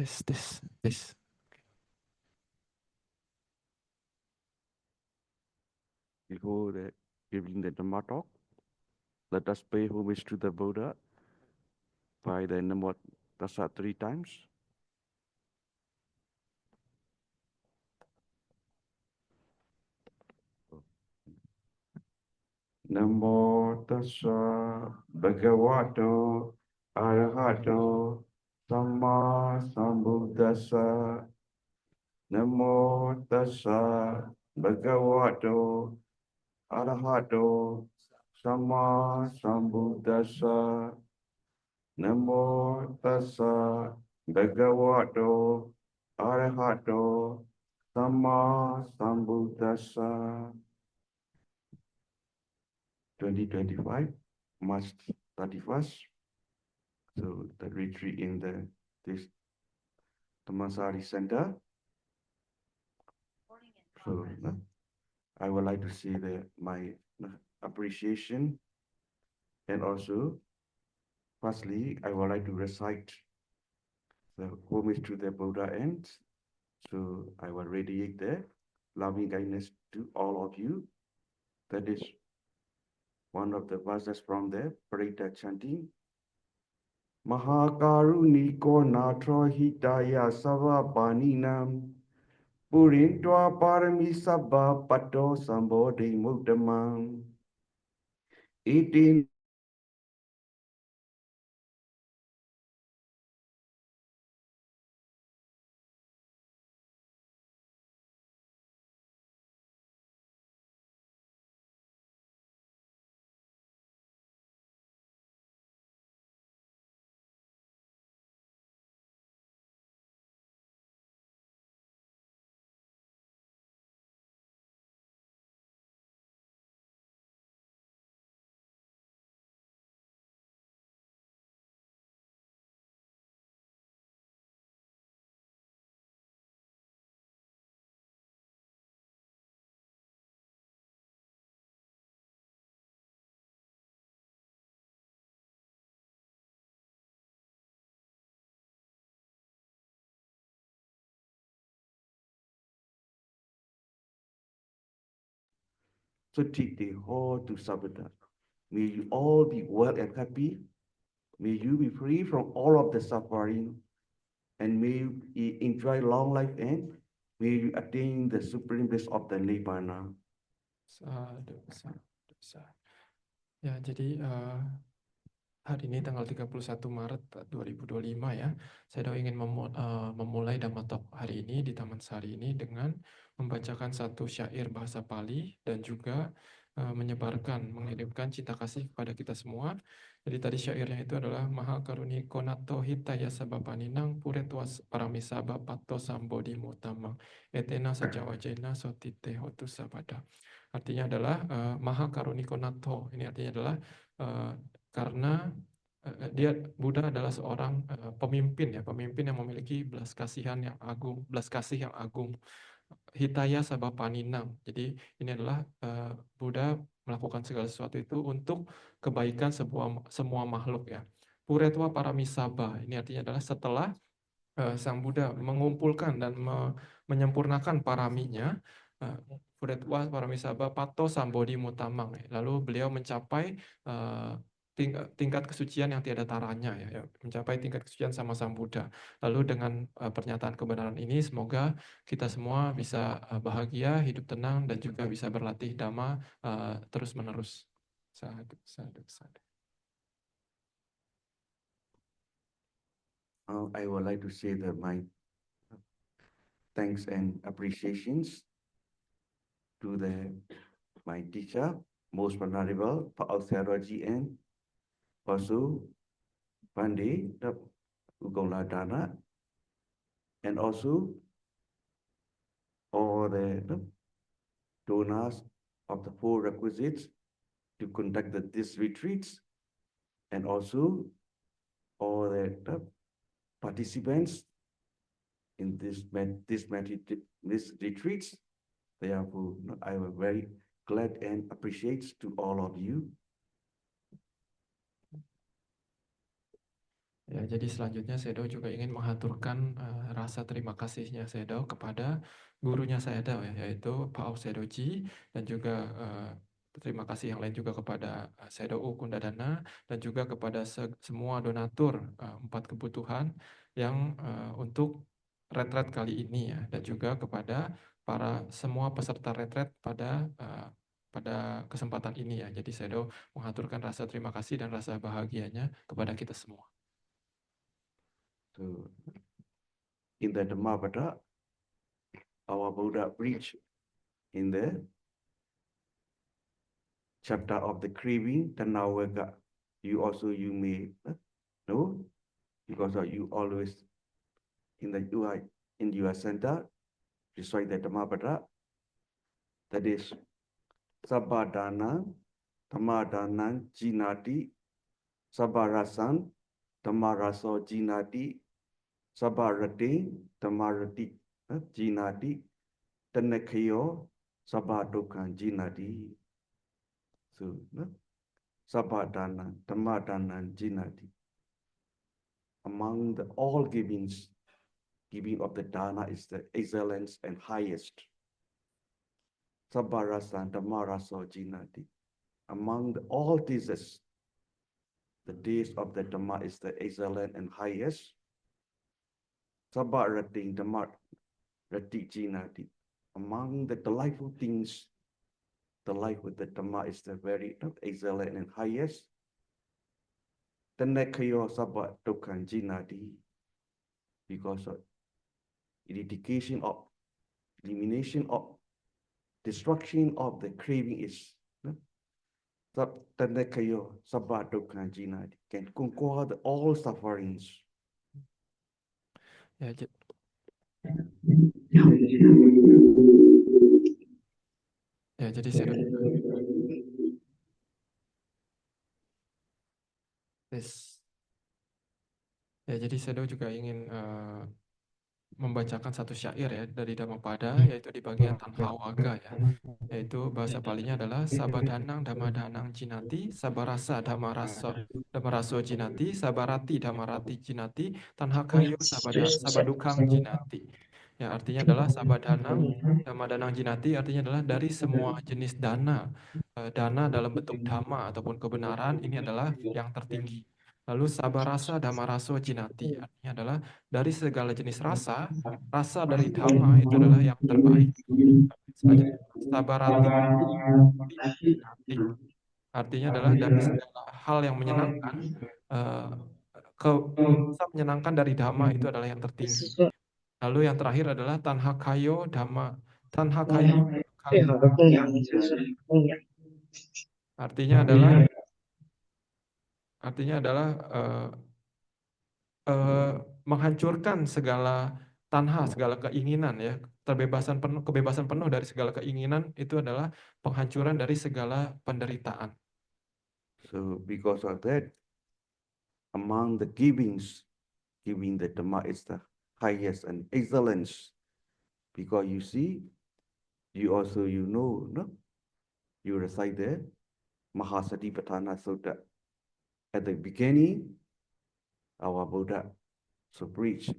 This. Before giving the Dhamma talk, let us pay homage to the Buddha by the Namo Tassa 3 times. Namo Tassa Bhagavato Arahato Samma Sambuddhassa. Namo Tassa Bhagavato Arahato Samma Sambuddhassa. Namo Tassa Bhagavato Arahato Samma Sambuddhassa. 2025, March 31st. So the retreat in this Dhammasari Center. So I would like to say my appreciation, and also, firstly, I would like to recite the homage to the Buddha, and so I will radiate the loving kindness to all of you. That is one of the verses from the Parita chanting. Mahakaruniko natro hitaya sava paninam purintva parami sabba pato sambodhi mukdamam. Itin so take the whole to Sabbath. May you all be well and happy. May you be free from all of the suffering, and may you enjoy long life, and may you attain the supreme bliss of the Nibbana. Sadu, sadu, sadu. Ya, jadi hari ini tanggal 31 Maret 2025 ya. Saya ingin memulai Dhamma Talk hari ini di Taman Sari ini dengan membacakan satu syair bahasa Pali dan juga mengirimkan cinta kasih kepada kita semua. Jadi tadi syairnya itu adalah Maha Karuni Konato Hitaya Sabapaninang Puretwas Paramisaba Pato Sambodi Mutamang Etena Sajawajena Sotite Hotu Sabada. Artinya adalah Maha Karuni Konato. Ini artinya adalah karena Buddha adalah seorang pemimpin yang memiliki belas kasih yang agung. Hitaya Sabapaninam. Jadi ini adalah Buddha melakukan segala sesuatu itu untuk kebaikan semua makhluk ya. Puretwa Paramisaba. Ini artinya adalah setelah Sang Buddha mengumpulkan dan menyempurnakan paraminya, Puretwa Paramisaba Pato Sambodhi Mutamang. Lalu beliau mencapai tingkat kesucian yang tiada taranya, ya, mencapai tingkat kesucian sama Sang Buddha. Lalu dengan pernyataan kebenaran ini, semoga kita semua bisa bahagia, hidup tenang, dan juga bisa berlatih Dhamma terus-menerus. Sadhu, sadhu, sadhu. I would like to say that my thanks and appreciations to my teacher, most venerable Pak Theology, and also Pandey Ugoladana, and also all the donors of the 4 requisites to conduct these retreats, and also all the participants in this retreats. Therefore, I am very glad and appreciate to all of you. Ya, jadi selanjutnya Sedo juga ingin mengaturkan rasa terima kasihnya Sedo kepada gurunya Sedo ya, yaitu Pak Aung Sedoji, dan juga terima kasih yang lain juga kepada Sedo U Kundadana, dan juga kepada semua donatur empat kebutuhan yang untuk retret kali ini ya, dan juga kepada para semua peserta retret pada kesempatan ini ya. Jadi Sedo mengaturkan rasa terima kasih dan rasa bahagianya kepada kita semua. So in the Dhammapada, our Buddha preached in the chapter of the craving, Tanawega. You may know, because you always in your center, recite the Dhammapada. That is Sabadana, Dhammadana, Jinati, Sabarasan, Dhammaraso, Jinati, Sabarati, Dhammarati, Jinati, Tanakayo, Sabadokan, Jinati. So, Sabadana, Dhammadana, Jinati. Among all givings, giving of the dana is the excellence and highest. Sabarasan, Dhammaraso, Jinati. Among all diseases, the days of the Dhamma is the excellent and highest. Sabarating Dhamma Rati Jinati. Among the delightful things, the life with the Dhamma is the very excellent and highest. Tanakayo Sabba Tokan Jinati. Because of eradication of, elimination of, destruction of the craving is Tanakayo Sabba Tokan Jinati. Can conquer all sufferings. Ya, jadi Sedo juga ingin membacakan satu syair ya dari Dhammapada, yaitu di bagian Tanha Waga ya, yaitu bahasa Palinya adalah Sabadanang Dhammadanang Jinati, Sabarasa Dhammaraso Jinati, Sabarati Dhammarati Jinati, Tanha Kayo Sabadukang Jinati. Ya, artinya adalah Sabadanang Dhammadanang Jinati, artinya adalah dari semua jenis dana, dana dalam bentuk dhamma ataupun kebenaran, ini adalah yang tertinggi. Lalu Sabarasa Dhammaraso Jinati, artinya adalah dari segala jenis rasa, rasa dari dhamma itu adalah yang terbaik. Selanjutnya, Sabarati Jinati, artinya adalah dari segala hal yang menyenangkan, rasa menyenangkan dari dhamma itu adalah yang tertinggi. Lalu yang terakhir adalah Tanha Kayo Dhamma, Tanha Kayo artinya adalah menghancurkan segala tanha, segala keinginan ya, kebebasan penuh dari segala keinginan itu adalah penghancuran dari segala penderitaan. So because of that, among the givings, giving the Dhamma is the highest and excellence. Because you see, you know, no? You recite the Mahasatipatthana Sutta. At the beginning, our Buddha so preached,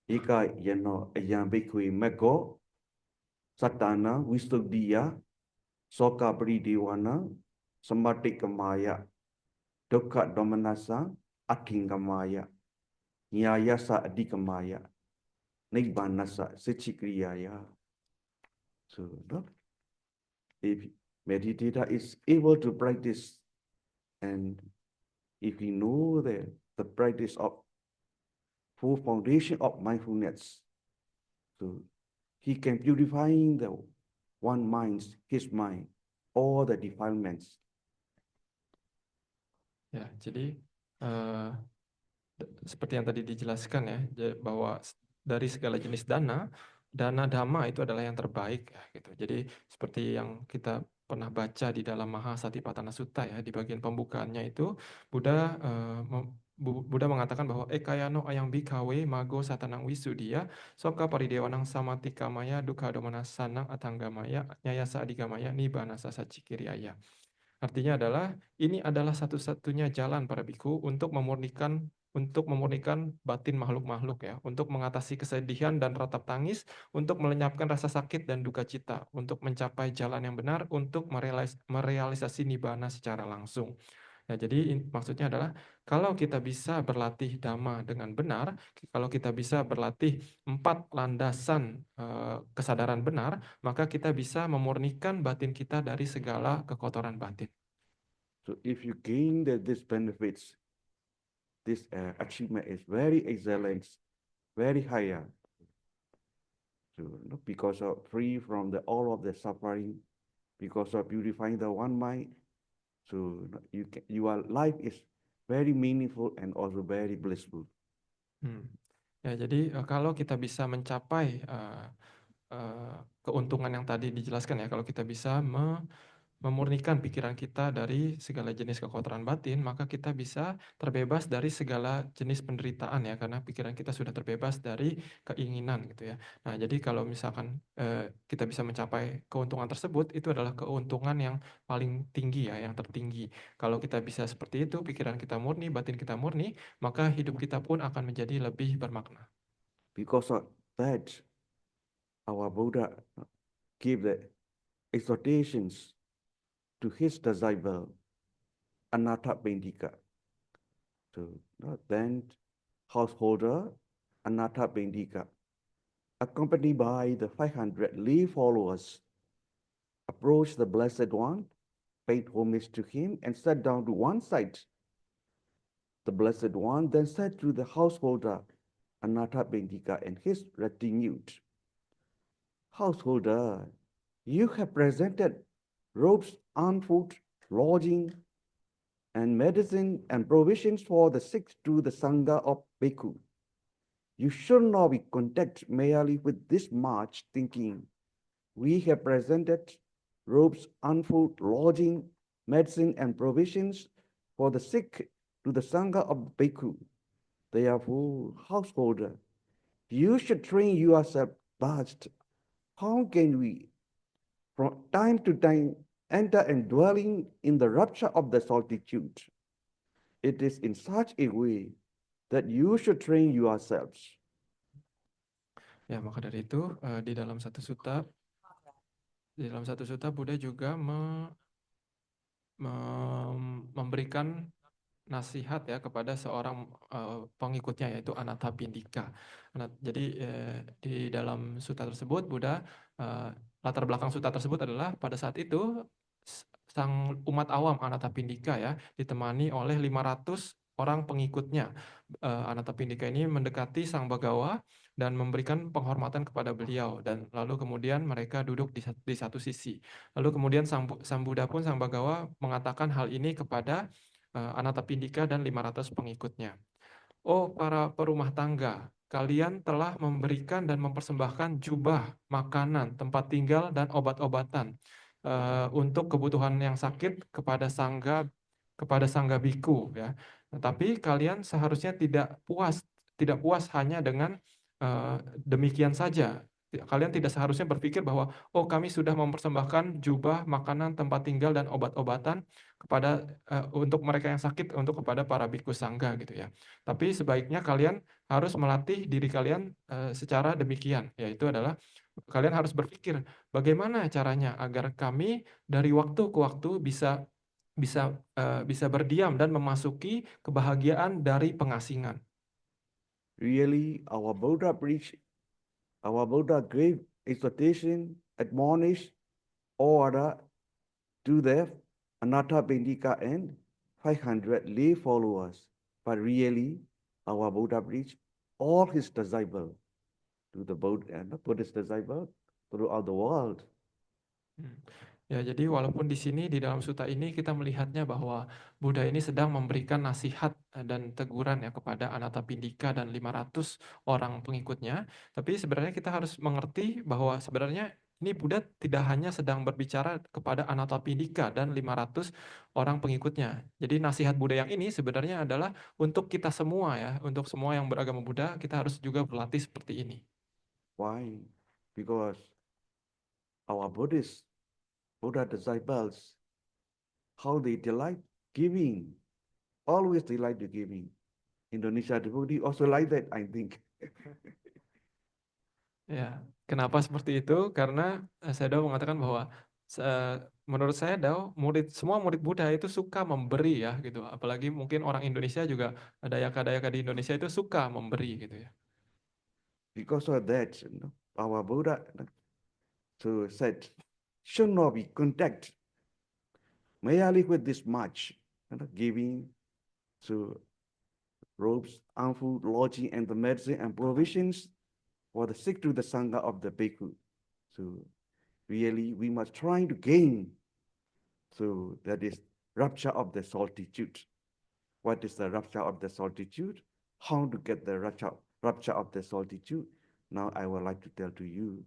Ika yano ayam bhikkhave mekko, satana visuddhiya, soka paridewana, samadhikamaya, dukkha domanasa, akingamaya, nyayasa adikamaya, nibbanasa sichikriyaya. So, no? If meditator is able to practice, and if he know the practice of full foundation of mindfulness, so he can purifying the one mind, his mind, all the defilements. Ya, jadi seperti yang tadi dijelaskan ya, bahwa dari segala jenis dana dhamma itu adalah yang terbaik ya, gitu. Jadi seperti yang kita pernah baca di dalam Mahasatipatthana Sutta ya, di bagian pembukaannya itu Buddha mengatakan bahwa ekayano ayang bikawe mago satanang wisudia soka paridewanang samatikamaya dukkha domanasanang atanggamaya nyayasa adigamaya nibbanasa sacikiriaya. Artinya adalah ini adalah satu-satunya jalan para biku untuk memurnikan untuk memurnikan batin makhluk-makhluk ya, untuk mengatasi kesedihan dan ratap tangis, untuk melenyapkan rasa sakit dan duka cita, untuk mencapai jalan yang benar, untuk merealisasi nibbana secara langsung. Ya, jadi maksudnya adalah kalau kita bisa berlatih dhamma dengan benar, kalau kita bisa berlatih 4 landasan kesadaran benar, maka kita bisa memurnikan batin kita dari segala kekotoran batin. So if you gain these benefits, this achievement is very excellent, very higher. So because of free from all of the suffering, because of purifying the one mind, so your life is very meaningful and also very blissful. Ya, jadi kalau kita bisa mencapai keuntungan yang tadi dijelaskan ya, kalau kita bisa memurnikan pikiran kita dari segala jenis kekotoran batin, maka kita bisa terbebas dari segala jenis penderitaan ya, karena pikiran kita sudah terbebas dari keinginan gitu ya. Nah, jadi kalau misalkan kita bisa mencapai keuntungan tersebut, itu adalah keuntungan yang paling tinggi ya, yang tertinggi. Kalau kita bisa seperti itu, pikiran kita murni, batin kita murni, maka hidup kita pun akan menjadi lebih bermakna. Because of that, our Buddha gave the exhortations to his disciple, Anathapindika. So then householder, Anathapindika, accompanied by the 500 lay followers, approached the Blessed One, paid homage to him, and sat down to one side. The Blessed One then said to the householder, Anathapindika, and his retinue, Householder, you have presented robes and food, lodging, and medicine and provisions for the sick to the Sangha of Bhikkhu. You should not be content merely with this much thinking. We have presented robes and food, lodging, medicine, and provisions for the sick to the Sangha of Bhikkhu. Therefore, householder, you should train yourself first. How can we, from time to time, enter and dwelling in the rapture of the solitude? It is in such a way that you should train yourselves. Ya, maka dari itu di dalam satu sutta Buddha juga memberikan nasihat ya kepada seorang pengikutnya, yaitu Anathapindika. Jadi di dalam sutta tersebut Buddha, latar belakang sutta tersebut adalah pada saat itu sang umat awam Anathapindika ya ditemani oleh 500 orang pengikutnya. Anathapindika ini mendekati Sang Bagawa dan memberikan penghormatan kepada beliau, dan lalu kemudian mereka duduk di satu sisi. Lalu kemudian Sang Buddha pun, Sang Bagawa, mengatakan hal ini kepada Anathapindika dan 500 pengikutnya. Oh para perumah tangga, kalian telah memberikan dan mempersembahkan jubah, makanan, tempat tinggal, dan obat-obatan untuk kebutuhan yang sakit kepada sangga biku ya. Tapi kalian seharusnya tidak puas hanya dengan demikian saja. Kalian tidak seharusnya berpikir bahwa oh kami sudah mempersembahkan jubah, makanan, tempat tinggal, dan obat-obatan kepada untuk mereka yang sakit, untuk kepada para biku sangga gitu ya. Tapi sebaiknya kalian harus melatih diri kalian secara demikian, yaitu adalah kalian harus berpikir bagaimana caranya agar kami dari waktu ke waktu bisa berdiam dan memasuki kebahagiaan dari pengasingan. Really, our Buddha gave exhortation, admonished, order to the Anathapindika and 500 lay followers. But really, our Buddha preached all his disciples to the Buddhist disciple throughout the world. Ya, jadi walaupun di sini di dalam sutta ini kita melihatnya bahwa Buddha ini sedang memberikan nasihat dan teguran ya kepada Anathapindika dan 500 orang pengikutnya, tapi sebenarnya kita harus mengerti bahwa sebenarnya ini Buddha tidak hanya sedang berbicara kepada Anathapindika dan 500 orang pengikutnya. Jadi nasihat Buddha yang ini sebenarnya adalah untuk kita semua ya, untuk semua yang beragama Buddha, kita harus juga berlatih seperti ini. Why? Because our Buddha disciples, how they delight giving, always delight to giving. Indonesia devotee also like that, I think. Ya, kenapa seperti itu? Karena saya Dao mengatakan bahwa menurut saya Dao, semua murid Buddha itu suka memberi ya gitu. Apalagi mungkin orang Indonesia juga, dayaka-dayaka di Indonesia itu suka memberi gitu ya. Because of that, our Buddha so said, should not be content merely with this much, giving to robes, and food, lodging, and the medicine and provisions for the sick to the Sangha of the Bhikkhu. So really, we must try to gain. So that is rupture of the solitude. What is the rupture of the solitude? How to get the rupture of the solitude? Now I would like to tell to you.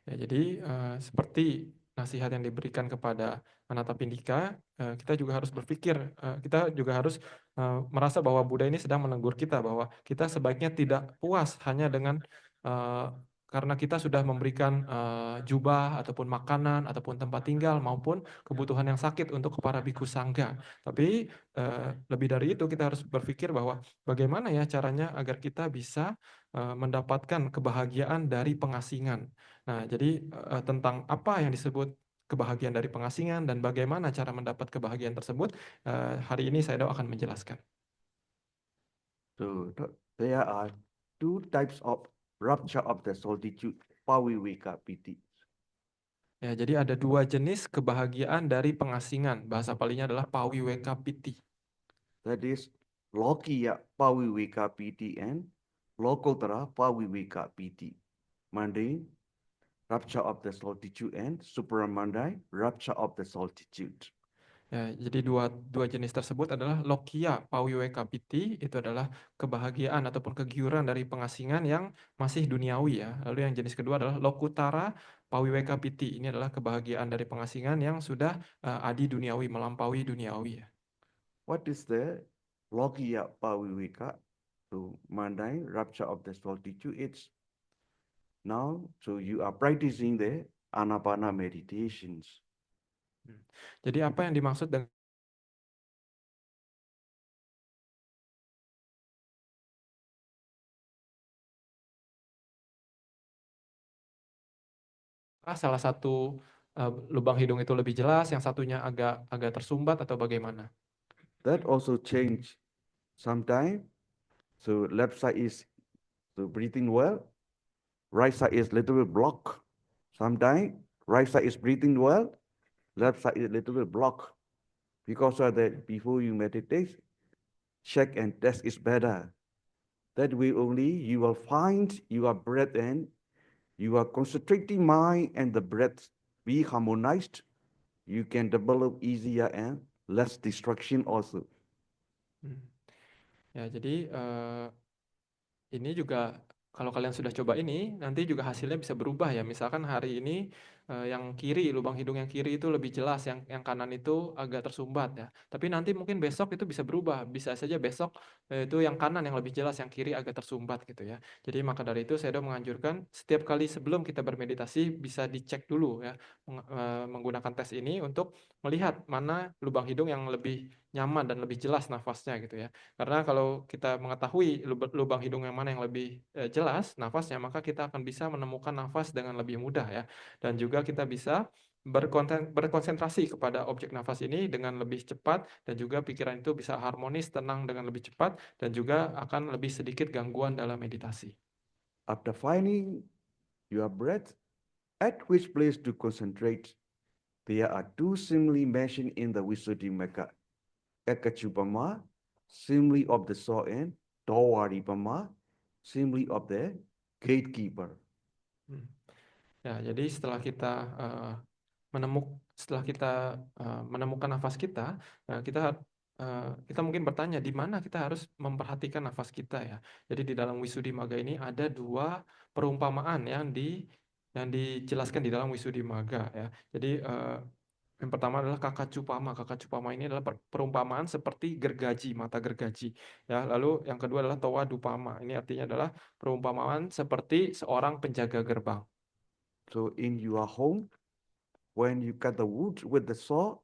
Ya, jadi seperti nasihat yang diberikan kepada Anathapindika, kita juga harus berpikir, kita juga harus merasa bahwa Buddha ini sedang menegur kita bahwa kita sebaiknya tidak puas hanya dengan karena kita sudah memberikan jubah ataupun makanan ataupun tempat tinggal maupun kebutuhan yang sakit untuk para bhikkhu sangga. Tapi lebih dari itu kita harus berpikir bahwa bagaimana ya caranya agar kita bisa mendapatkan kebahagiaan dari pengasingan. Nah, jadi tentang apa yang disebut kebahagiaan dari pengasingan dan bagaimana cara mendapat kebahagiaan tersebut, hari ini saya akan menjelaskan. So there are two types of rupture of the solitude, paviveka piti. Ya, jadi ada dua jenis kebahagiaan dari pengasingan. Bahasa palingnya adalah pawiweka piti. That is lokiya paviveka piti and lokotara paviveka piti. Mundane, rupture of the solitude, and supramundane, rupture of the solitude. Ya, jadi dua jenis tersebut adalah lokia pawiweka piti, itu adalah kebahagiaan ataupun kegiuran dari pengasingan yang masih duniawi ya. Lalu yang jenis kedua adalah lokutara pawiweka piti. Ini adalah kebahagiaan dari pengasingan yang sudah adi duniawi, melampaui duniawi ya. What is the lokiya paviveka? So mundane, rupture of the solitude. It's now, so you are practicing the anapana meditations. Jadi apa yang dimaksud dengan salah satu lubang hidung itu lebih jelas, yang satunya agak tersumbat atau bagaimana? That also change sometime. So left side is so breathing well, right side is little bit block. Sometimes right side is breathing well, left side is little bit block. Because of that, before you meditate, check and test is better. That way only you will find your breath and you are concentrating mind and the breath be harmonized. You can develop easier and less distraction also. Ya, jadi ini juga kalau kalian sudah coba ini, nanti juga hasilnya bisa berubah ya. Misalkan hari ini yang kiri, lubang hidung yang kiri itu lebih jelas, yang kanan itu agak tersumbat ya. Tapi nanti mungkin besok itu bisa berubah, bisa saja besok itu yang kanan yang lebih jelas, yang kiri agak tersumbat gitu ya. Jadi maka dari itu saya menganjurkan setiap kali sebelum kita bermeditasi bisa dicek dulu ya, menggunakan tes ini untuk melihat mana lubang hidung yang lebih nyaman dan lebih jelas nafasnya gitu ya. Karena kalau kita mengetahui lubang hidung yang mana yang lebih jelas nafasnya, maka kita akan bisa menemukan nafas dengan lebih mudah ya. Dan juga kita bisa berkonsentrasi kepada objek nafas ini dengan lebih cepat, dan juga pikiran itu bisa harmonis, tenang dengan lebih cepat, dan juga akan lebih sedikit gangguan dalam meditasi. After finding your breath, at which place to concentrate, there are two simile mentioned in the Visuddhimagga. Ekachupama, simile of the soul, and Tawaripama, simile of the gatekeeper. Ya, jadi setelah kita menemukan nafas kita, kita mungkin bertanya di mana kita harus memperhatikan nafas kita ya. Jadi di dalam Visuddhimagga ini ada dua perumpamaan yang dijelaskan di dalam Visuddhimagga ya. Jadi yang pertama adalah kakacupama. Kakacupama ini adalah perumpamaan seperti gergaji, mata gergaji. Ya, lalu yang kedua adalah towa dupama. Ini artinya adalah perumpamaan seperti seorang penjaga gerbang. So in your home, when you cut the wood with the saw,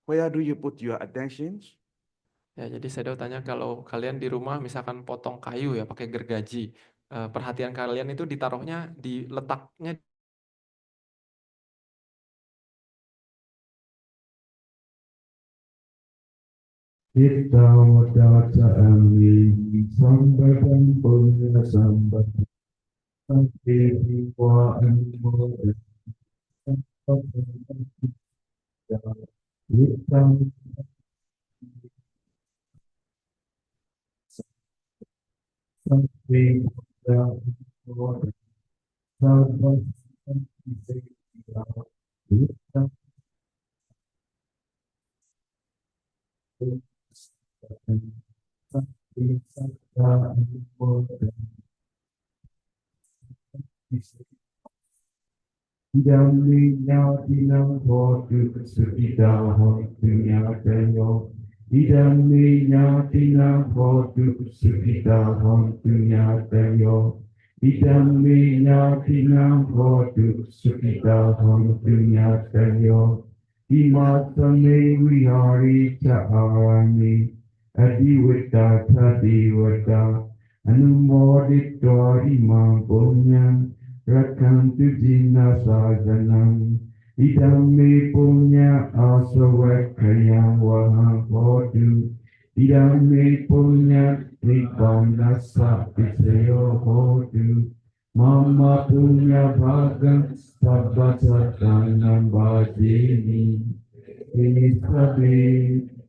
where do you put your attention? Ya, jadi saya tanya kalau kalian di rumah misalkan potong kayu ya pakai gergaji, perhatian kalian itu ditaruhnya di letaknya. Kita wadata amin, sambadan punya sambat, sampai jiwa animo dan sambat kita sampai jiwa animo dan sambat sampai kita sampai kita animo dan idamnya dinang bodu sekitar dunia dayo. Idamnya dinang bodu sekitar dunia dayo. Idamnya dinang bodu sekitar dunia dayo. Imatame wihari chaarani adiwita tadiwata anumoditwa imam punyam Rakantu jina sajanam idame punya asawakaya wahahodu idame punya nibandasa piseyo hodu mama punya bhagan sabbasatanam bhajini ini sabi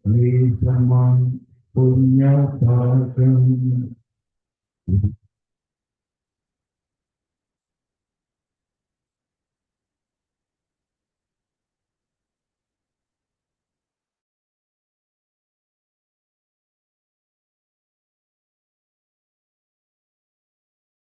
ini samang punya bhagan